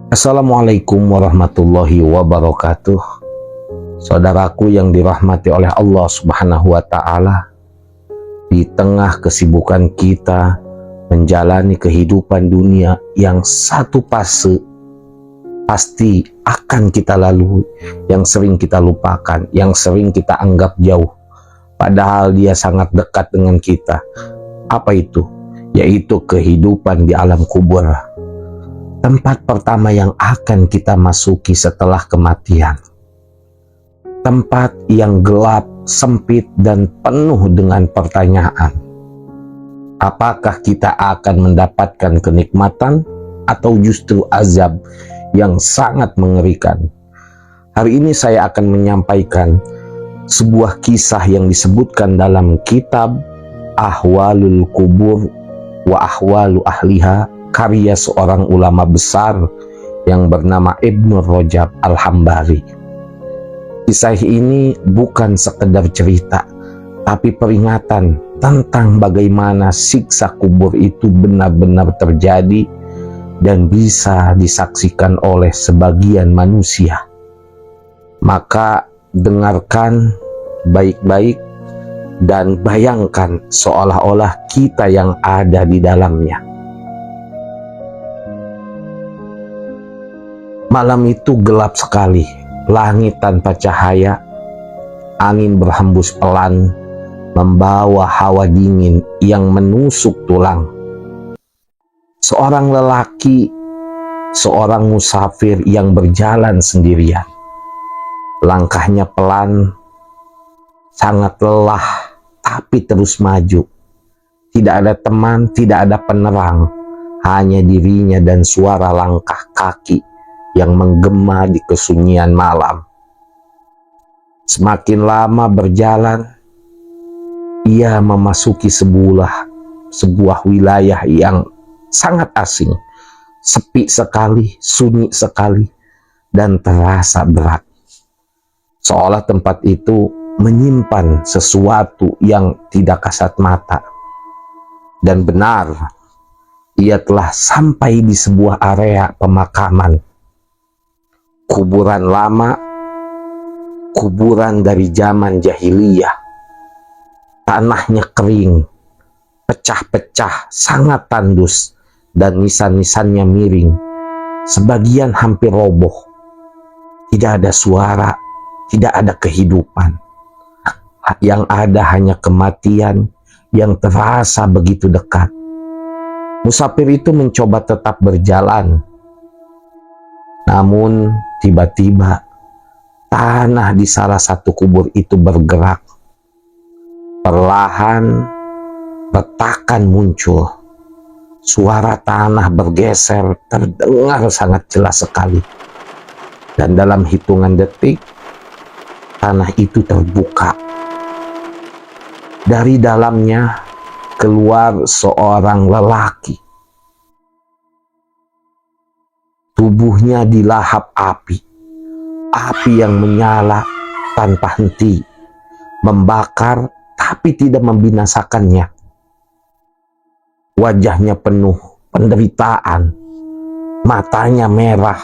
Assalamualaikum warahmatullahi wabarakatuh. Saudaraku yang dirahmati oleh Allah Subhanahu wa Ta'ala, di tengah kesibukan kita menjalani kehidupan dunia yang satu fase pasti akan kita lalui, yang sering kita lupakan, yang sering kita anggap jauh, padahal dia sangat dekat dengan kita. Apa itu? Yaitu kehidupan di alam kubur. Tempat pertama yang akan kita masuki setelah kematian. Tempat yang gelap, sempit, dan penuh dengan pertanyaan. Apakah kita akan mendapatkan kenikmatan atau justru azab yang sangat mengerikan? Hari ini saya akan menyampaikan sebuah kisah yang disebutkan dalam kitab Ahwalul Qubur wa Ahwalu Ahliha, karya seorang ulama besar yang bernama Ibnu Rajab Al-Hambali. Kisah ini bukan sekedar cerita, tapi peringatan tentang bagaimana siksa kubur itu benar-benar terjadi dan bisa disaksikan oleh sebagian manusia. Maka dengarkan baik-baik dan bayangkan seolah-olah kita yang ada di dalamnya. Malam itu gelap sekali, langit tanpa cahaya, angin berhembus pelan, membawa hawa dingin yang menusuk tulang. Seorang lelaki, seorang musafir yang berjalan sendirian. Langkahnya pelan, sangat lelah, tapi terus maju. Tidak ada teman, tidak ada penerang, hanya dirinya dan suara langkah kaki yang menggema di kesunyian malam. Semakin lama berjalan, ia memasuki sebuah wilayah yang sangat asing, sepi sekali, sunyi sekali, dan terasa berat. Seolah tempat itu menyimpan sesuatu yang tidak kasat mata. Dan benar, ia telah sampai di sebuah area pemakaman. Kuburan lama, kuburan dari zaman jahiliyah. Tanahnya kering, pecah-pecah, sangat tandus, dan nisan-nisannya miring. Sebagian hampir roboh. Tidak ada suara, tidak ada kehidupan. Yang ada hanya kematian yang terasa begitu dekat. Musafir itu mencoba tetap berjalan. Namun tiba-tiba tanah di salah satu kubur itu bergerak. Perlahan retakan muncul. Suara tanah bergeser terdengar sangat jelas sekali. Dan dalam hitungan detik, tanah itu terbuka. Dari dalamnya keluar seorang lelaki. Tubuhnya dilahap api yang menyala tanpa henti, membakar tapi tidak membinasakannya. Wajahnya penuh penderitaan, matanya merah,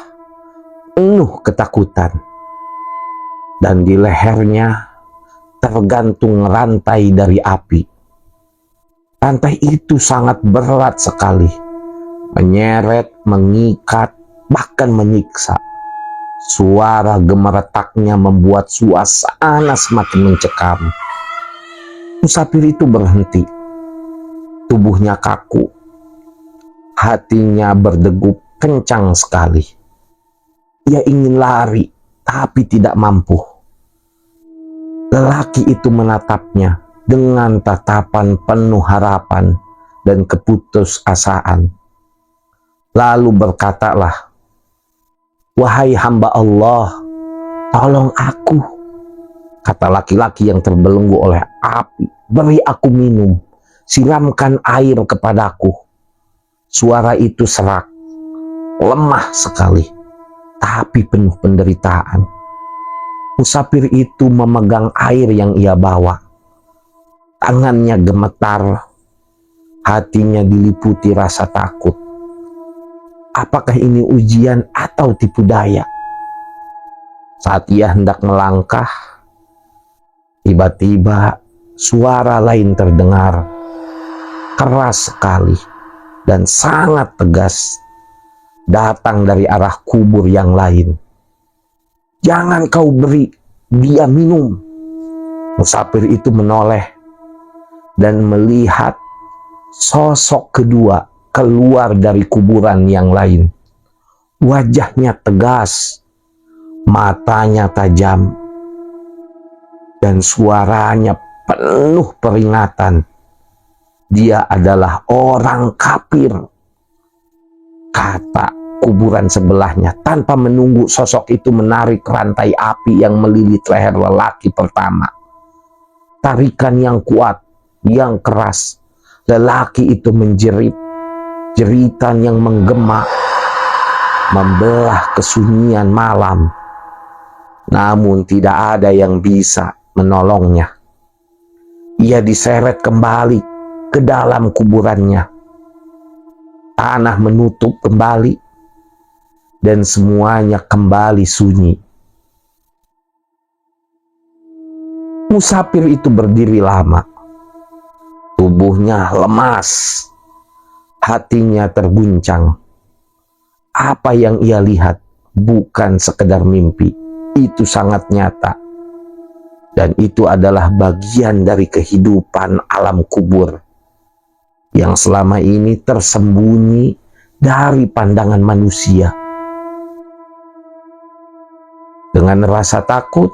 penuh ketakutan, dan di lehernya tergantung rantai dari api. Rantai itu sangat berat sekali, menyeret, mengikat, bahkan menyiksa. Suara gemeretaknya membuat suasana semakin mencekam. Musafir itu berhenti. Tubuhnya kaku. Hatinya berdegup kencang sekali. Ia ingin lari, tapi tidak mampu. Lelaki itu menatapnya dengan tatapan penuh harapan dan keputusasaan. Lalu berkatalah, "Wahai hamba Allah, tolong aku." Kata laki-laki yang terbelenggu oleh api, "Beri aku minum, siramkan air kepadaku." Suara itu serak, lemah sekali, tapi penuh penderitaan. Musafir itu memegang air yang ia bawa. Tangannya gemetar, hatinya diliputi rasa takut. apakah ini ujian atau tipu daya? Saat ia hendak melangkah, tiba-tiba suara lain terdengar, keras sekali dan sangat tegas, datang dari arah kubur yang lain. "Jangan kau beri dia minum." Musafir itu menoleh dan melihat sosok kedua keluar dari kuburan yang lain. Wajahnya tegas, matanya tajam, dan suaranya penuh peringatan. Dia adalah orang kafir, kata kuburan sebelahnya, tanpa menunggu sosok itu menarik rantai api yang melilit leher lelaki pertama. Tarikan yang kuat, yang keras. Lelaki itu menjerit, jeritan yang menggema membelah kesunyian malam. Namun tidak ada yang bisa menolongnya. Ia diseret kembali ke dalam kuburannya. Tanah menutup kembali dan semuanya kembali sunyi. Musafir itu berdiri lama. Tubuhnya lemas, hatinya terguncang. Apa yang ia lihat bukan sekedar mimpi, itu sangat nyata. Dan itu adalah bagian dari kehidupan alam kubur yang selama ini tersembunyi dari pandangan manusia. Dengan rasa takut,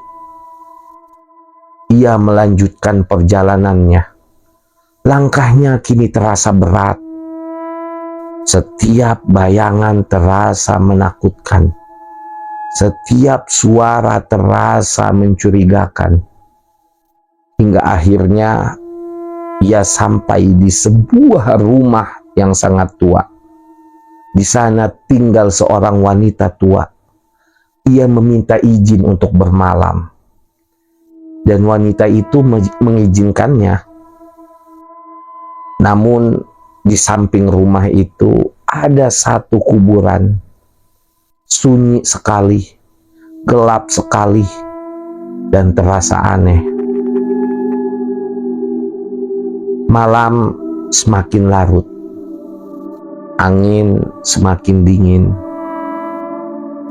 ia melanjutkan perjalanannya. Langkahnya kini terasa berat. Setiap bayangan terasa menakutkan. Setiap suara terasa mencurigakan. Hingga akhirnya ia sampai di sebuah rumah yang sangat tua. Di sana tinggal seorang wanita tua. Ia meminta izin untuk bermalam. Dan wanita itu mengizinkannya. Namun di samping rumah itu ada satu kuburan. Sunyi sekali, gelap sekali, dan terasa aneh. Malam semakin larut. Angin semakin dingin.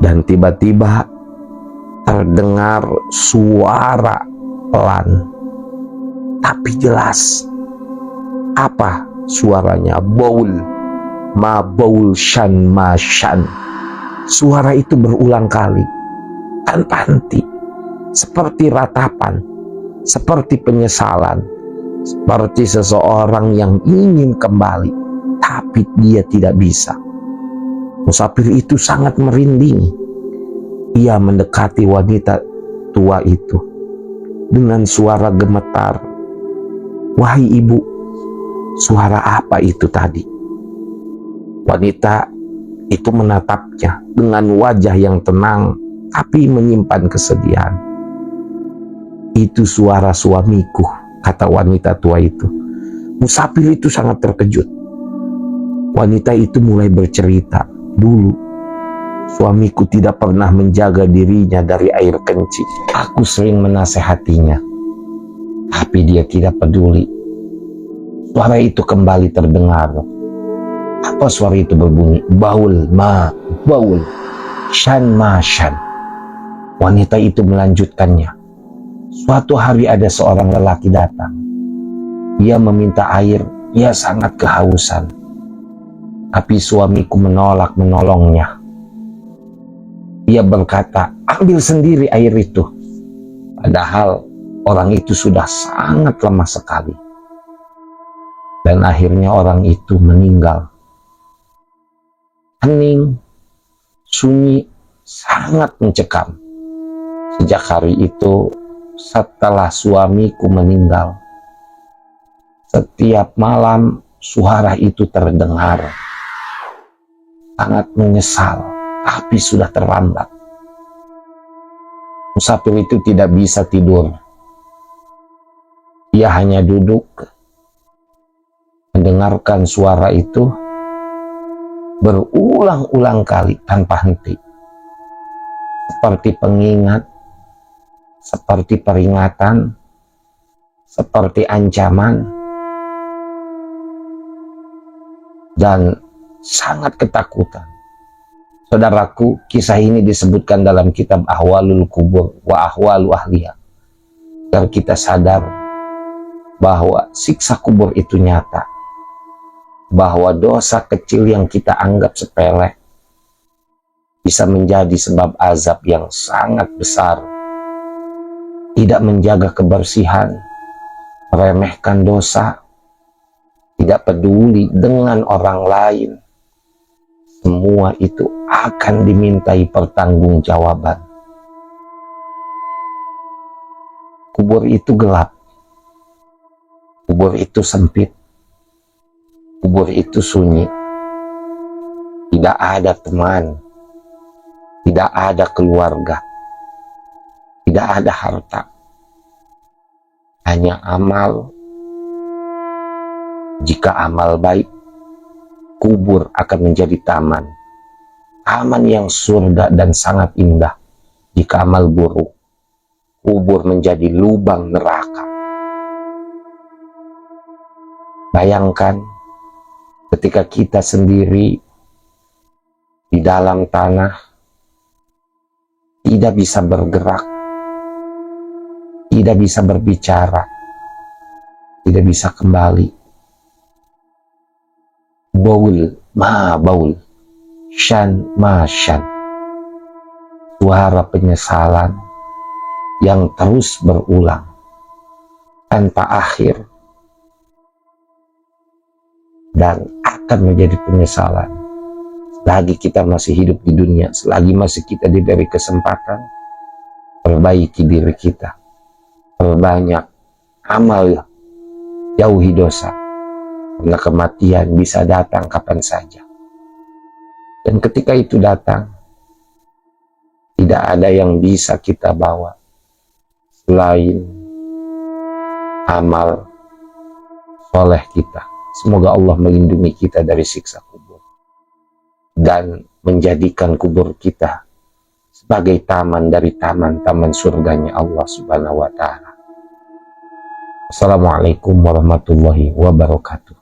Dan tiba-tiba terdengar suara pelan tapi jelas. Apa suaranya? Baul, ma baul shan ma shan. Suara itu berulang kali tanpa henti, seperti ratapan, seperti penyesalan, seperti seseorang yang ingin kembali tapi dia tidak bisa. Musafir itu sangat merinding. Ia mendekati wanita tua itu dengan suara gemetar. "Wahai ibu, suara apa itu tadi?" Wanita itu menatapnya dengan wajah yang tenang tapi menyimpan kesedihan. "Itu suara suamiku," kata wanita tua itu. Musafir itu sangat terkejut. Wanita itu mulai bercerita, "Dulu suamiku tidak pernah menjaga dirinya dari air kencing. Aku sering menasehatinya, tapi dia tidak peduli." Suara itu kembali terdengar. Apa suara itu berbunyi? Baul ma baul, shan ma shan. Wanita itu melanjutkannya. "Suatu hari ada seorang lelaki datang. Ia meminta air, ia sangat kehausan. Tapi suamiku menolak menolongnya. Ia berkata, 'Ambil sendiri air itu.' Padahal orang itu sudah sangat lemah sekali. Dan akhirnya orang itu meninggal. Hening, sunyi, sangat mencekam. Sejak hari itu, setelah suamiku meninggal, setiap malam suara itu terdengar. Sangat menyesal, tapi sudah terlambat." Musafir itu tidak bisa tidur. Ia hanya duduk, mendengarkan suara itu, berulang-ulang kali tanpa henti, seperti pengingat, seperti peringatan, seperti ancaman, dan sangat ketakutan. Saudaraku, kisah ini disebutkan dalam kitab Ahwalul Kubur wa Ahwalu Ahliha, agar kita sadar bahwa siksa kubur itu nyata, bahwa dosa kecil yang kita anggap sepele bisa menjadi sebab azab yang sangat besar. Tidak menjaga kebersihan, meremehkan dosa, tidak peduli dengan orang lain, semua itu akan dimintai pertanggungjawaban. Kubur itu gelap, kubur itu sempit, kubur itu sunyi. Tidak ada teman, tidak ada keluarga, tidak ada harta, hanya amal. Jika amal baik, kubur akan menjadi taman, taman yang surga dan sangat indah. Jika amal buruk, kubur menjadi lubang neraka. Bayangkan ketika kita sendiri di dalam tanah, tidak bisa bergerak, tidak bisa berbicara, tidak bisa kembali. Baul ma baul, syan ma syan. Suara penyesalan yang terus berulang tanpa akhir, dan akan menjadi penyesalan selagi kita masih hidup di dunia, selagi masih kita diberi kesempatan. Perbaiki diri kita, perbanyak amal, jauhi dosa, karena kematian bisa datang kapan saja. Dan ketika itu datang, tidak ada yang bisa kita bawa selain amal soleh kita. Semoga Allah melindungi kita dari siksa kubur dan menjadikan kubur kita sebagai taman dari taman-taman surganya Allah Subhanahu wa Ta'ala. Assalamualaikum warahmatullahi wabarakatuh.